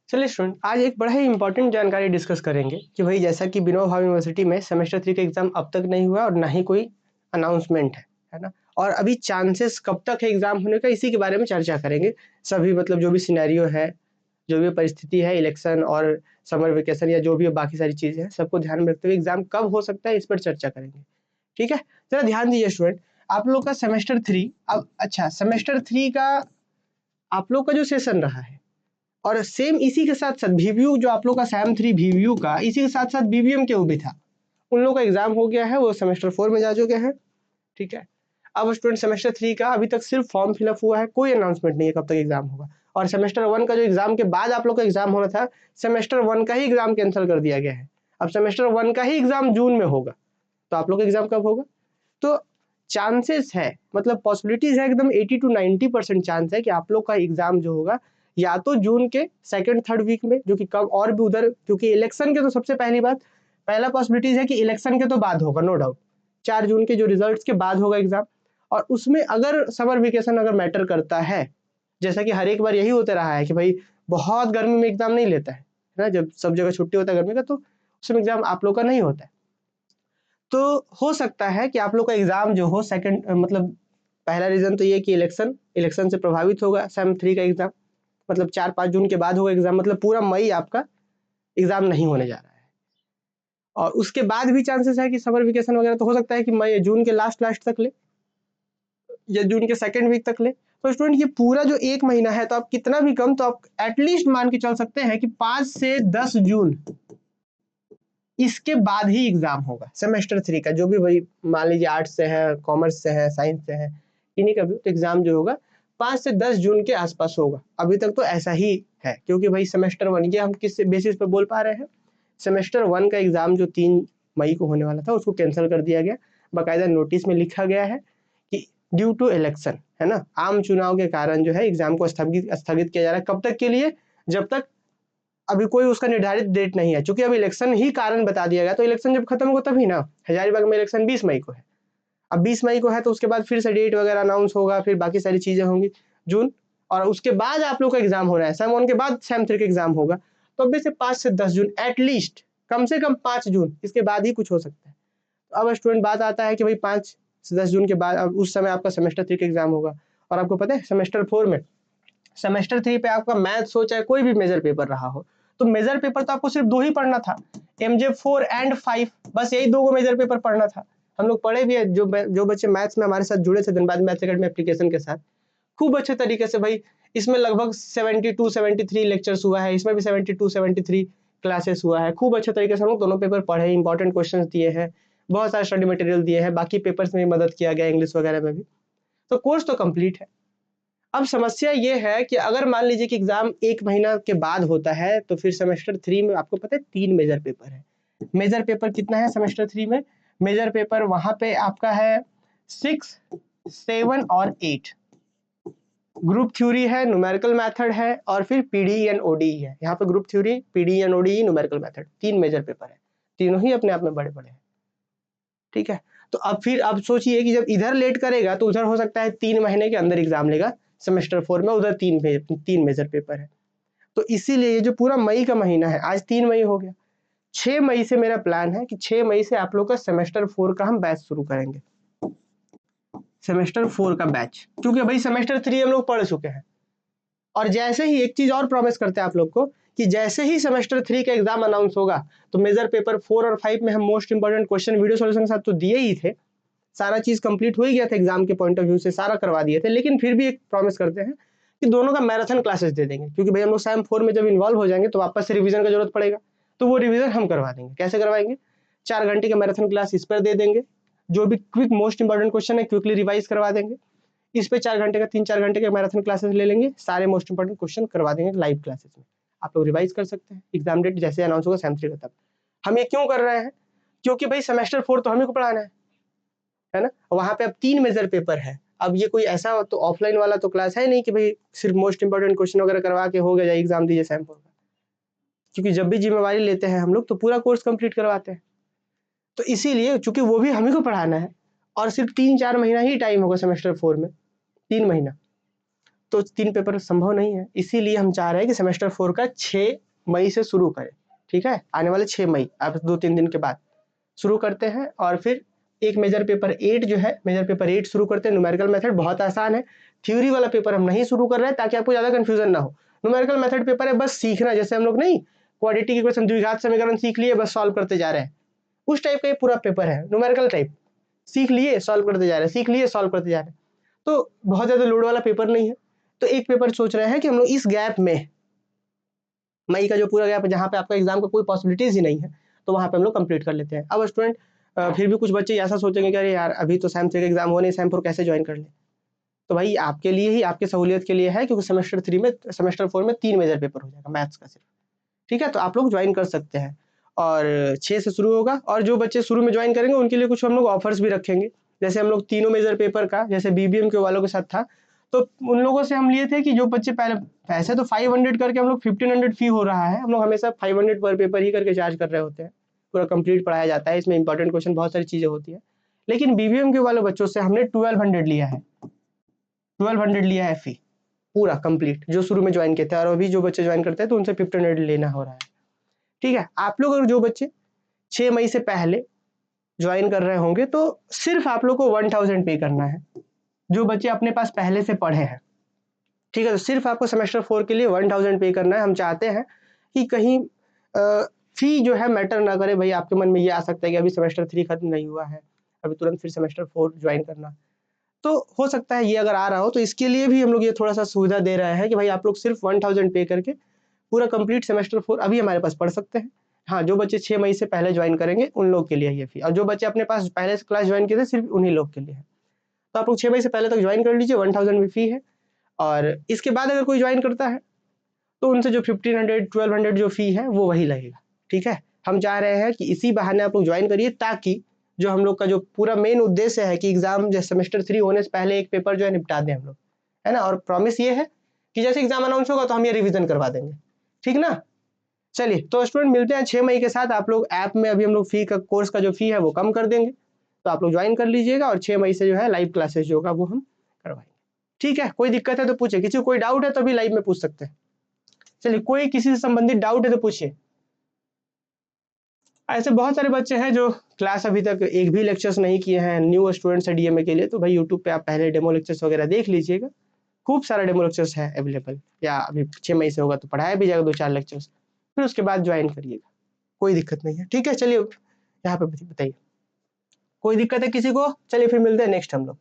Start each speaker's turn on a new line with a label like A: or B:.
A: चलिए स्टूडेंट, आज एक बड़ा ही इंपॉर्टेंट जानकारी डिस्कस करेंगे कि भाई जैसा कि विनोबा भावे यूनिवर्सिटी में सेमेस्टर 3 का एग्जाम अब तक नहीं हुआ और ना ही कोई अनाउंसमेंट है ना। और अभी चांसेस कब तक है एग्जाम होने का, इसी के बारे में चर्चा करेंगे। सभी मतलब जो भी सिनेरियो है, जो भी परिस्थिति है, इलेक्शन और समर वेकेशन या जो भी बाकी सारी चीजें हैं, सबको ध्यान में रखते हुए एग्जाम कब हो सकता है इस पर चर्चा करेंगे। ठीक है, जरा ध्यान दीजिए स्टूडेंट। आप लोग का सेमेस्टर 3 अब अच्छा सेमेस्टर 3 का आप लोग का जो सेशन रहा है, और सेम इसी के साथ साथ VVU जो आप लोग का सैम 3 VVU का, इसी के साथ साथ BVM के भी था। उन लोगों का एग्जाम हो गया है, वो सेमेस्टर 4 में जा चुके हैं। ठीक है, अब स्टूडेंट सेमेस्टर 3 का अभी तक सिर्फ फॉर्म फिलअप हुआ है, कोई अनाउंसमेंट नहीं है कब तक एग्जाम होगा। और सेमेस्टर 1 का जो एग्जाम के बाद आप लोग का एग्जाम होना था, सेमेस्टर 1 का ही एग्जाम कैंसिल कर दिया गया है। अब सेमेस्टर 1 का ही एग्जाम जून में होगा, तो आप लोग का एग्जाम कब होगा? तो चांसेस है, मतलब पॉसिबिलिटीज है एकदम 80 to 90% चांस है कि आप लोग का एग्जाम जो होगा या तो जून के सेकंड थर्ड वीक में, जो कि कब और भी उधर, क्योंकि इलेक्शन के तो सबसे पहली बात, पहला पॉसिबिलिटीज है कि इलेक्शन के तो बाद होगा, नो डाउट 4 जून के जो रिजल्ट्स के बाद होगा एग्जाम। और उसमें अगर समर वेकेशन अगर मैटर करता है, जैसा कि हर एक बार यही होता रहा है कि भाई बहुत गर्मी में एग्जाम नहीं लेता है ना, जब सब जगह छुट्टी होता है गर्मी का, तो उसमें एग्जाम आप लोग का नहीं होता है। तो हो सकता है कि आप लोग का एग्जाम जो हो सेकंड, मतलब पहला रीजन तो ये कि इलेक्शन से प्रभावित होगा सैम 3 का एग्जाम, मतलब 4-5 जून के बाद होगा एग्जाम, मतलब पूरा मई आपका एग्जाम नहीं होने जा रहा है। और उसके बाद भी चांसेस है कि समर वेकेशन वगैरह, तो हो सकता है कि मई जून के लास्ट तक ले या जून के सेकंड वीक तक ले। तो स्टूडेंट ये पूरा जो एक महीना है, तो आप कितना भी कम, तो आप एटलीस्ट मान के चल सकते हैं कि 5 से 10 जून इसके बाद ही एग्जाम होगा सेमेस्टर 3 का। जो भी भाई मान लीजिए आर्ट्स से है, कॉमर्स से है, साइंस से है, इन्हीं का भी तो एग्जाम जो होगा 5 से 10 जून के आसपास होगा। अभी तक तो ऐसा ही है, क्योंकि भाई सेमेस्टर 1, ये हम किस बेसिस पे बोल पा रहे हैं, सेमेस्टर 1 का एग्जाम जो 3 मई को होने वाला था उसको कैंसिल कर दिया गया। बाकायदा नोटिस में लिखा गया है कि ड्यू टू इलेक्शन, है ना, आम चुनाव के कारण जो है एग्जाम को स्थगित किया जा रहा है। कब तक के लिए? जब तक अभी कोई उसका निर्धारित डेट नहीं है, क्योंकि अब इलेक्शन ही कारण बता दिया गया, तो इलेक्शन जब खत्म होगा तभी ना। हजारीबाग में इलेक्शन 20 मई को है, अब 20 मई को है तो उसके बाद फिर से डेट वगैरह अनाउंस होगा, फिर बाकी सारी चीजें होंगी जून, और उसके बाद आप लोग का एग्जाम हो रहा है, सैम 1 के बाद सैम 3 का एग्जाम होगा। तो अभी से 5 से 10 जून एटलीस्ट, कम से कम 5 जून, इसके बाद ही कुछ हो सकता है। तो अब स्टूडेंट बात आता है कि भाई 5 से 10 जून के बाद, अब उस समय आपका सेमेस्टर 3 का एग्जाम होगा। और आपको पता है सेमेस्टर 4 में, सेमेस्टर 3 पे आपका मैथ्स हो चाहे कोई भी मेजर पेपर रहा हो, तो मेजर पेपर तो आपको सिर्फ 2 ही पढ़ना था, MJ 4 एंड 5, बस यही 2 मेजर पेपर पढ़ना था। हम लोग पढ़े भी है, जो बच्चे मैथ्स में हमारे साथ जुड़े थे धनबाद मैथ्स एकेडमी एप्लीकेशन के साथ, खूब अच्छे तरीके से भाई, इसमें लगभग 72-73 लेक्चर्स हुआ है, इसमें भी 72-73 क्लासेस हुआ है। खूब अच्छे तरीके से हम लोग दोनों पेपर पढ़े, इंपॉर्टेंट क्वेश्चन दिए हैं, बहुत सारे स्टडी मटेरियल दिए हैं, बाकी पेपर्स में भी मदद किया गया, इंग्लिश वगैरह में भी। तो कोर्स तो कंप्लीट है। अब समस्या ये है कि अगर मान लीजिए कि एग्जाम 1 महीना के बाद होता है, तो फिर सेमेस्टर 3 में आपको पता है 3 मेजर पेपर है। मेजर पेपर कितना है सेमेस्टर 3 में? मेजर पेपर वहां पे आपका है 6, 7 और 8। ग्रुप थ्योरी है, न्यूमेरिकल मेथड है, और फिर पीडी एंड ओडी है। यहाँ पे group theory, PD and OD, numerical method, 3 major paper है, तीनों ही अपने आप में बड़े बड़े हैं। ठीक है, तो अब फिर अब सोचिए कि जब इधर लेट करेगा तो उधर हो सकता है 3 महीने के अंदर एग्जाम लेगा सेमेस्टर 4 में, उधर 3 मेजर पेपर है। तो इसीलिए ये जो पूरा मई का महीना है, आज 3 मई हो गया, 6 मई से मेरा प्लान है कि 6 मई से आप लोग का सेमेस्टर 4 का हम बैच शुरू करेंगे, सेमेस्टर 4 का बैच, क्योंकि भाई सेमेस्टर 3 हम लोग पढ़ चुके हैं। और जैसे ही एक चीज और प्रॉमिस करते हैं आप लोग को कि जैसे ही सेमेस्टर 3 का एग्जाम अनाउंस होगा, तो मेजर पेपर 4 और 5 में हम most important question video solution के साथ तो दिए ही थे, सारा चीज कंप्लीट हो ही गया था, एग्जाम के पॉइंट ऑफ व्यू से सारा करवा दिए थे, लेकिन फिर भी एक प्रॉमिस करते हैं कि दोनों का मैराथन क्लासेस दे देंगे, क्योंकि भाई हम लोग सैम 4 में जब इन्वॉल्व हो जाएंगे तो वापस से रिवीजन का जरूरत पड़ेगा, तो वो रिवीजन हम करवा देंगे। कैसे करवाएंगे? 4 घंटे का मैराथन क्लास इस पर दे देंगे, जो भी क्विक मोस्ट इंपोर्टेंट क्वेश्चन है क्विकली रिवाइज करवा देंगे। इस पे 4 घंटे का 3-4 घंटे के मैराथन क्लासेस ले लेंगे, सारे मोस्ट इंपोर्टेंट क्वेश्चन करवा देंगे लाइव क्लासेस में, आप लोग रिवाइज कर सकते हैं। एग्जाम डेट जैसे अनाउंस होगा सैम 3 का, तब हम ये क्यों कर रहे हैं? क्योंकि भाई सेमेस्टर 4 तो हमें को पढ़ाना है ना, वहां पे अब 3 मेजर पेपर है। अब ये कोई ऐसा तो ऑफलाइन वाला तो क्लास है नहीं कि भाई सिर्फ मोस्ट इंपोर्टेंट क्वेश्चन वगैरह करवा के हो गया एग्जाम दीजिए सैम 4 का, क्योंकि जब भी जिम्मेवारी लेते हैं हम लोग तो पूरा कोर्स कंप्लीट करवाते हैं। तो इसीलिए चूंकि वो भी हमें को पढ़ाना है, और सिर्फ 3-4 महीना ही टाइम होगा सेमेस्टर 4 में, 3 महीना, तो 3 पेपर संभव नहीं है, इसीलिए हम चाह रहे हैं कि सेमेस्टर 4 का 6 मई से शुरू करें। ठीक है, आने वाले 6 मई, अब 2-3 दिन के बाद शुरू करते हैं। और फिर एक मेजर पेपर 8 जो है, मेजर पेपर 8 शुरू करते हैं। न्यूमेरिकल मेथड बहुत आसान है, थ्योरी वाला पेपर हम नहीं शुरू कर रहे हैं ताकि आपको ज़्यादा कन्फ्यूजन ना हो। न्यूमेरिकल मेथड पेपर है, बस सीखना, जैसे हम लोग नहीं क्वाड्रेटिक इक्वेशन, द्विघात समीकरण सीख लिए, बस सॉल्व करते जा रहे हैं, उस टाइप का ये पूरा पेपर है, न्यूमेरिकल टाइप। सीख लिए सॉल्व करते जा रहे हैं, सीख लिए सॉल्व करते जा रहे हैं, तो बहुत ज़्यादा लोड वाला पेपर नहीं है। तो एक पेपर सोच रहे हैं कि हम लोग इस गैप में, मई का जो पूरा गैप है जहाँ पे आपका एग्जाम का कोई पॉसिबिलिटीज ही नहीं है, तो वहाँ पे हम लोग कंप्लीट कर लेते हैं। अब स्टूडेंट फिर भी कुछ बच्चे ऐसा सोचेंगे कि अरे यार अभी तो सैम 3 का एग्जाम हो नहीं, सैम 4 कैसे ज्वाइन कर ले। तो भाई आपके लिए ही, आपकी सहूलियत के लिए है, क्योंकि सेमेस्टर 4 में 3 मेजर पेपर हो जाएगा मैथ्स का सिर्फ। ठीक है, तो आप लोग ज्वाइन कर सकते हैं और 6 से शुरू होगा। और जो बच्चे शुरू में ज्वाइन करेंगे उनके लिए कुछ हम लोग ऑफर्स भी रखेंगे, जैसे हम लोग तीनों मेजर पेपर का, जैसे बीबीएम के वालों के साथ था, तो उन लोगों से हम लिए थे कि जो बच्चे पहले, पैसे तो 500 करके हम लोग 1500 फी हो रहा है, हम लोग हमेशा 500 पर पेपर ही करके चार्ज कर रहे होते हैं, पूरा कंप्लीट पढ़ाया जाता है, इसमें इंपॉर्टेंट क्वेश्चन बहुत सारी चीजें होती है। लेकिन बीबीएम के वाले बच्चों से हमने 1200 लिया है, 1200 लिया है फी पूरा कंप्लीट, जो शुरू में ज्वाइन किए थे। और अभी जो बच्चे ज्वाइन करते हैं तो उनसे 1500 लेना हो रहा है। ठीक है, आप लोग अगर जो बच्चे 6 मई से पहले ज्वाइन कर रहे होंगे तो सिर्फ आप लोग को 1000 पे करना है, जो बच्चे अपने पास पहले से पढ़े हैं। ठीक है, तो सिर्फ आपको सेमेस्टर 4 के लिए 1000 पे करना है। हम चाहते हैं कि कहीं फी जो है मैटर ना करे। भाई आपके मन में ये आ सकता है कि अभी सेमेस्टर 3 खत्म नहीं हुआ है, अभी तुरंत फिर सेमेस्टर 4 ज्वाइन करना, तो हो सकता है ये अगर आ रहा हो, तो इसके लिए भी हम लोग ये थोड़ा सा सुविधा दे रहे हैं कि भाई आप लोग सिर्फ 1000 पे करके पूरा कंप्लीट सेमेस्टर 4 अभी हमारे पास पढ़ सकते हैं। हाँ, जो बच्चे 6 मई से पहले ज्वाइन करेंगे उन लोग के लिए ये फी, और जो बच्चे अपने पास पहले से क्लास ज्वाइन किए थे सिर्फ उन्हीं लोग के लिए है। तो आप लोग 6 मई से पहले तक ज्वाइन कर लीजिए, 1000 में फी है। और इसके बाद अगर कोई ज्वाइन करता है तो उनसे जो 1500 1200 जो फी है वो वही लगेगा। ठीक है, हम चाह रहे हैं कि इसी बहाने आप लोग ज्वाइन करिए, ताकि जो हम लोग का जो पूरा मेन उद्देश्य है कि एग्जाम जैसे सेमेस्टर 3 होने से पहले एक पेपर जो है निपटा दें हम लोग, है ना। और प्रॉमिस ये है कि जैसे एग्जाम अनाउंस होगा तो हम ये रिवीजन करवा देंगे। ठीक ना, चलिए तो स्टूडेंट मिलते हैं 6 मई के साथ। आप लोग ऐप में अभी हम लोग फी का, कोर्स का जो फी है वो कम कर देंगे, तो आप लोग ज्वाइन कर लीजिएगा, और 6 मई से जो है लाइव क्लासेस जो होगा वो हम करवाएंगे। ठीक है, कोई दिक्कत है तो पूछे, किसी को कोई डाउट है तो अभी लाइव में पूछ सकते हैं। चलिए, कोई किसी से संबंधित डाउट है तो पूछिए। ऐसे बहुत सारे बच्चे हैं जो क्लास अभी तक एक भी लेक्चर्स नहीं किए हैं, न्यू स्टूडेंट्स है डीएमए के लिए, तो भाई यूट्यूब पे आप पहले डेमो लेक्चर्स वगैरह देख लीजिएगा, खूब सारा डेमो लेक्चर्स है अवेलेबल, या अभी 6 मई से होगा तो पढ़ाया भी जाएगा 2-4 लेक्चर्स, फिर उसके बाद ज्वाइन करिएगा, कोई दिक्कत नहीं है। ठीक है, चलिए यहाँ पे बताइए, कोई दिक्कत है किसी को? चलिए फिर मिलते हैं नेक्स्ट हम लोग।